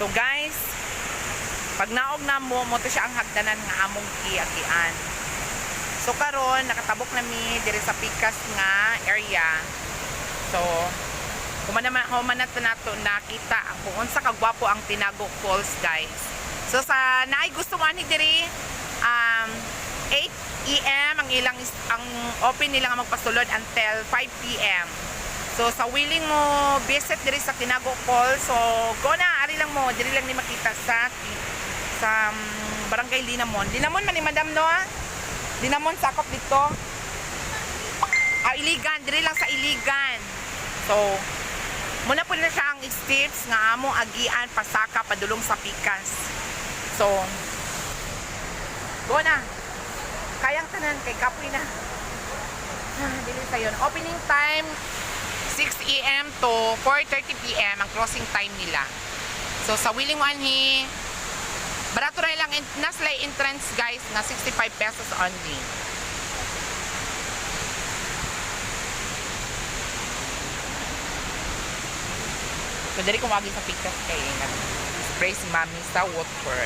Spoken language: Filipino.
So guys, pag naog na mo to siya ang hagdanan nga among giagian. So karon nakatabok na mi diri sa pikas nga area. So humanat nato nakita kung unsa kagwapo ang Tinago Falls, guys. So sa naay gusto man diri 8 AM ang open nila nga magpasulod until 5 PM. So sa willing mo visit diri sa Tinago Falls, so go na, ari lang mo, diri lang ni makita sa Barangay Linamon. Linamon man ni Madam Noah. Linamon sakop dito. Iligan, diri lang sa Iligan. So muna po na siya ang steps nga among agian pasaka padulong sa pikas. So go na. Kayang tanan kay kapoy na. Dili sa yon. Opening time 6 AM to 4:30 PM ang closing time nila. So sa willing one barato ra lang naslay entrance, guys, na 65 pesos only. So diri kumagi sa pikas kay nag-spray si Mami sa water.